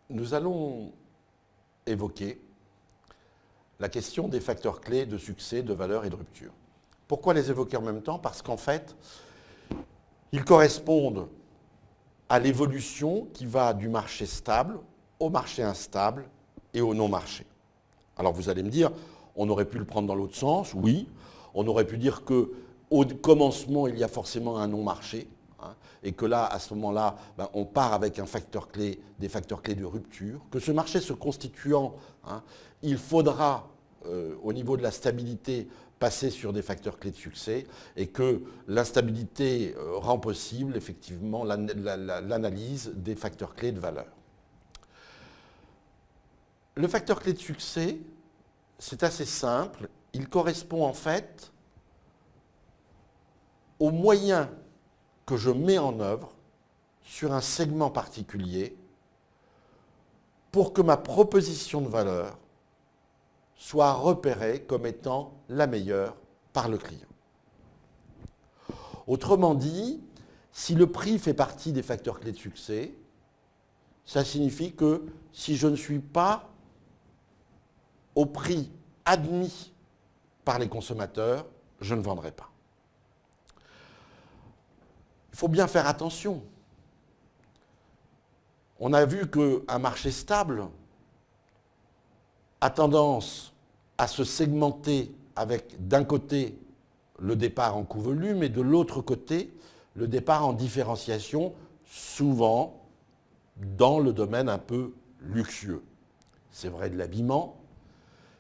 Nous allons évoquer la question des facteurs clés de succès, de valeur et de rupture. Pourquoi les évoquer en même temps? Parce qu'en fait, ils correspondent à l'évolution qui va du marché stable au marché instable et au non-marché. Alors vous allez me dire, on aurait pu le prendre dans l'autre sens, oui. On aurait pu dire qu'au commencement, il y a forcément un non-marché, hein, et que là, à ce moment-là, on part avec un facteur clé, des facteurs clés de rupture, que ce marché se constituant, hein, il faudra, au niveau de la stabilité, passer sur des facteurs clés de succès, et que l'instabilité rend possible, effectivement, l'analyse des facteurs clés de valeur. Le facteur clé de succès, c'est assez simple. Il correspond en fait aux moyens que je mets en œuvre sur un segment particulier pour que ma proposition de valeur soit repérée comme étant la meilleure par le client. Autrement dit, si le prix fait partie des facteurs clés de succès, ça signifie que si je ne suis pas au prix admis par les consommateurs, je ne vendrai pas. Il faut bien faire attention. On a vu qu'un marché stable a tendance à se segmenter avec, d'un côté, le départ en coût-volume et de l'autre côté, le départ en différenciation, souvent dans le domaine un peu luxueux. C'est vrai de l'habillement,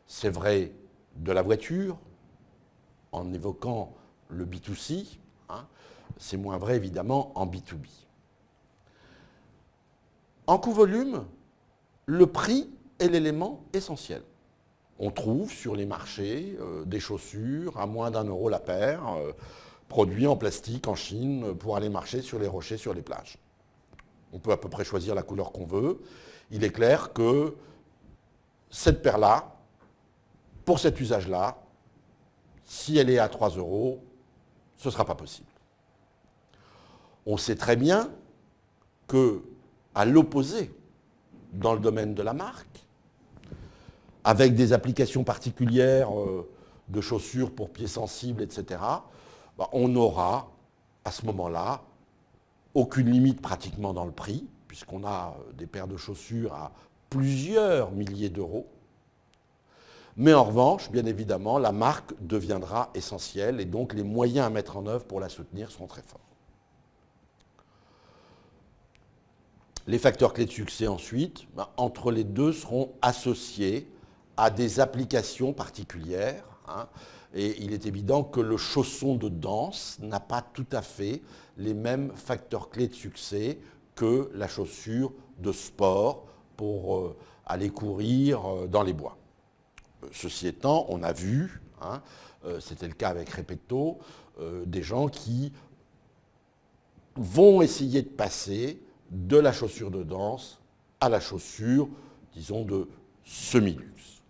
c'est vrai de la voiture, en évoquant le B2C, hein, c'est moins vrai évidemment en B2B. En coût-volume, le prix est l'élément essentiel. On trouve sur les marchés des chaussures à moins d'1 € la paire, produits en plastique en Chine pour aller marcher sur les rochers, sur les plages. On peut à peu près choisir la couleur qu'on veut. Il est clair que cette paire-là, pour cet usage-là, si elle est à 3 €, ce ne sera pas possible. On sait très bien qu'à l'opposé, dans le domaine de la marque, avec des applications particulières de chaussures pour pieds sensibles, etc., on n'aura à ce moment-là aucune limite pratiquement dans le prix, puisqu'on a des paires de chaussures à plusieurs milliers d'euros. Mais en revanche, bien évidemment, la marque deviendra essentielle et donc les moyens à mettre en œuvre pour la soutenir seront très forts. Les facteurs clés de succès ensuite, entre les deux, seront associés à des applications particulières, hein, et il est évident que le chausson de danse n'a pas tout à fait les mêmes facteurs clés de succès que la chaussure de sport pour aller courir dans les bois. Ceci étant, on a vu, hein, c'était le cas avec Repetto, des gens qui vont essayer de passer de la chaussure de danse à la chaussure, disons, de semi-luxe.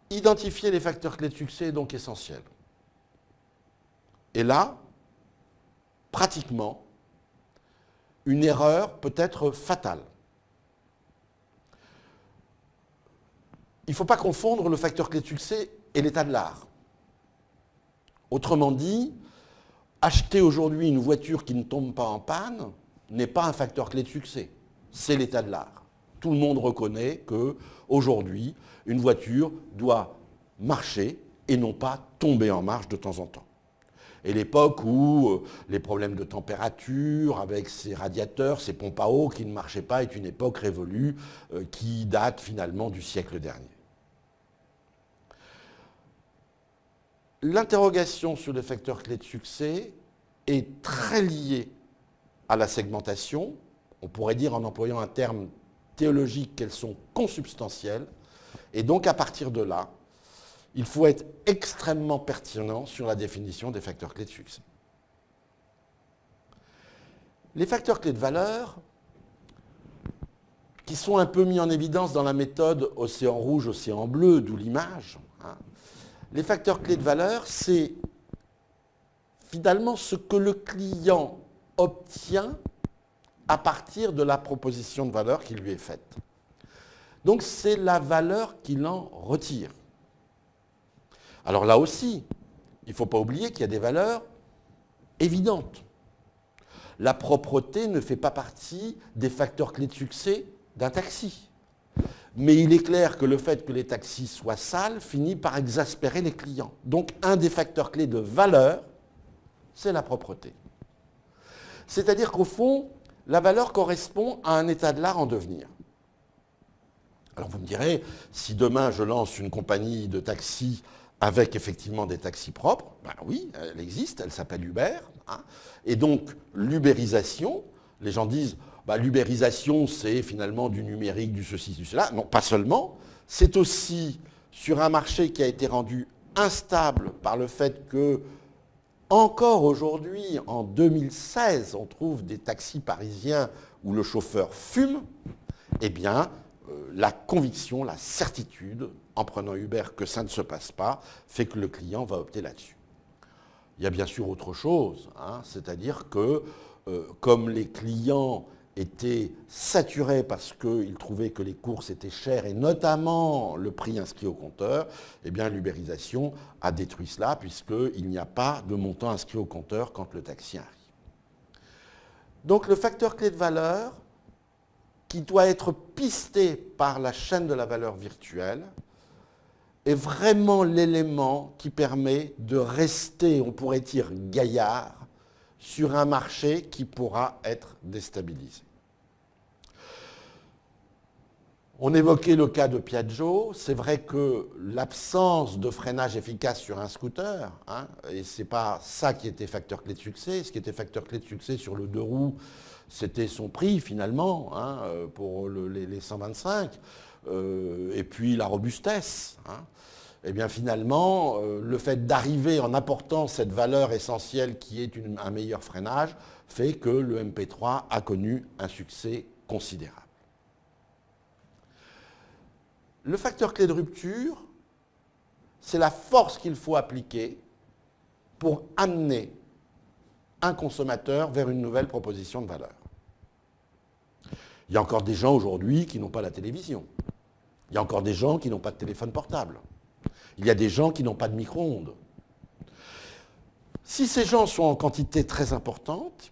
Identifier les facteurs clés de succès est donc essentiel. Et là, pratiquement, une erreur peut être fatale. Il ne faut pas confondre le facteur clé de succès et l'état de l'art. Autrement dit, acheter aujourd'hui une voiture qui ne tombe pas en panne n'est pas un facteur clé de succès, c'est l'état de l'art. Tout le monde reconnaît qu'aujourd'hui, une voiture doit marcher et non pas tomber en marche de temps en temps. Et l'époque où les problèmes de température avec ces radiateurs, ces pompes à eau qui ne marchaient pas est une époque révolue qui date finalement du siècle dernier. L'interrogation sur les facteurs clés de succès est très liée à la segmentation. On pourrait dire en employant un terme théologique qu'elles sont consubstantielles. Et donc à partir de là, il faut être extrêmement pertinent sur la définition des facteurs clés de succès. Les facteurs clés de valeur, qui sont un peu mis en évidence dans la méthode océan rouge, océan bleu, d'où l'image, hein. Les facteurs clés de valeur, c'est finalement ce que le client obtient à partir de la proposition de valeur qui lui est faite. Donc c'est la valeur qu'il en retire. Alors là aussi, il ne faut pas oublier qu'il y a des valeurs évidentes. La propreté ne fait pas partie des facteurs clés de succès d'un taxi. Mais il est clair que le fait que les taxis soient sales finit par exaspérer les clients. Donc un des facteurs clés de valeur, c'est la propreté. C'est-à-dire qu'au fond, la valeur correspond à un état de l'art en devenir. Alors vous me direz, si demain je lance une compagnie de taxis avec effectivement des taxis propres, ben oui, elle existe, elle s'appelle Uber. Hein, et donc l'ubérisation, les gens disent, bah, l'ubérisation c'est finalement du numérique, du ceci, du cela. Non, pas seulement, c'est aussi sur un marché qui a été rendu instable par le fait que, encore aujourd'hui, en 2016, on trouve des taxis parisiens où le chauffeur fume, eh bien, la conviction, la certitude, en prenant Uber, que ça ne se passe pas, fait que le client va opter là-dessus. Il y a bien sûr autre chose, hein, c'est-à-dire que comme les clients étaient saturés parce qu'ils trouvaient que les courses étaient chères, et notamment le prix inscrit au compteur, eh bien l'ubérisation a détruit cela, puisqu'il n'y a pas de montant inscrit au compteur quand le taxi arrive. Donc le facteur clé de valeur, qui doit être pisté par la chaîne de la valeur virtuelle, est vraiment l'élément qui permet de rester, on pourrait dire, gaillard sur un marché qui pourra être déstabilisé. On évoquait le cas de Piaggio. C'est vrai que l'absence de freinage efficace sur un scooter, hein, et ce n'est pas ça qui était facteur clé de succès, ce qui était facteur clé de succès sur le 2 roues, c'était son prix finalement, hein, pour les 125, et puis la robustesse. Hein. Eh bien finalement, le fait d'arriver en apportant cette valeur essentielle qui est un meilleur freinage fait que le MP3 a connu un succès considérable. Le facteur clé de rupture, c'est la force qu'il faut appliquer pour amener un consommateur vers une nouvelle proposition de valeur. Il y a encore des gens aujourd'hui qui n'ont pas la télévision. Il y a encore des gens qui n'ont pas de téléphone portable. Il y a des gens qui n'ont pas de micro-ondes. Si ces gens sont en quantité très importante,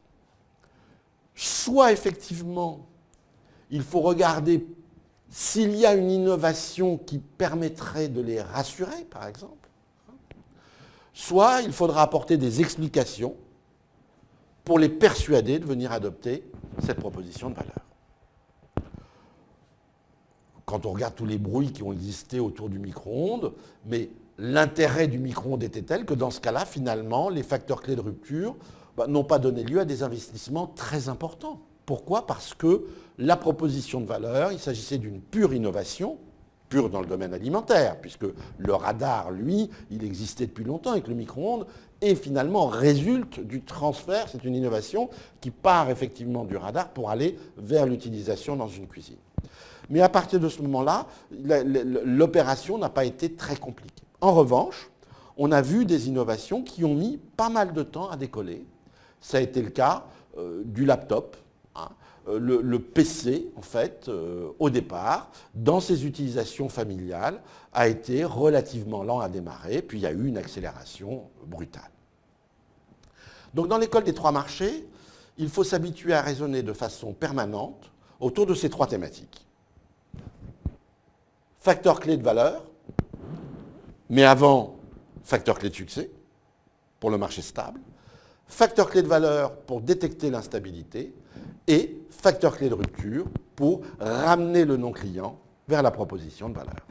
soit effectivement, il faut regarder s'il y a une innovation qui permettrait de les rassurer, par exemple, soit il faudra apporter des explications pour les persuader de venir adopter cette proposition de valeur. Quand on regarde tous les bruits qui ont existé autour du micro-ondes, mais l'intérêt du micro-ondes était tel que dans ce cas-là, finalement, les facteurs clés de rupture n'ont pas donné lieu à des investissements très importants. Pourquoi ? Parce que la proposition de valeur, il s'agissait d'une pure innovation, pure dans le domaine alimentaire, puisque le radar, lui, il existait depuis longtemps avec le micro-ondes, et finalement résulte du transfert, c'est une innovation qui part effectivement du radar pour aller vers l'utilisation dans une cuisine. Mais à partir de ce moment-là, l'opération n'a pas été très compliquée. En revanche, on a vu des innovations qui ont mis pas mal de temps à décoller. Ça a été le cas du laptop. Hein. Le PC, en fait, au départ, dans ses utilisations familiales, a été relativement lent à démarrer, puis il y a eu une accélération brutale. Donc dans l'école des trois marchés, il faut s'habituer à raisonner de façon permanente autour de ces trois thématiques. Facteur clé de valeur, mais avant, facteur clé de succès pour le marché stable, facteur clé de valeur pour détecter l'instabilité et facteur clé de rupture pour ramener le non-client vers la proposition de valeur.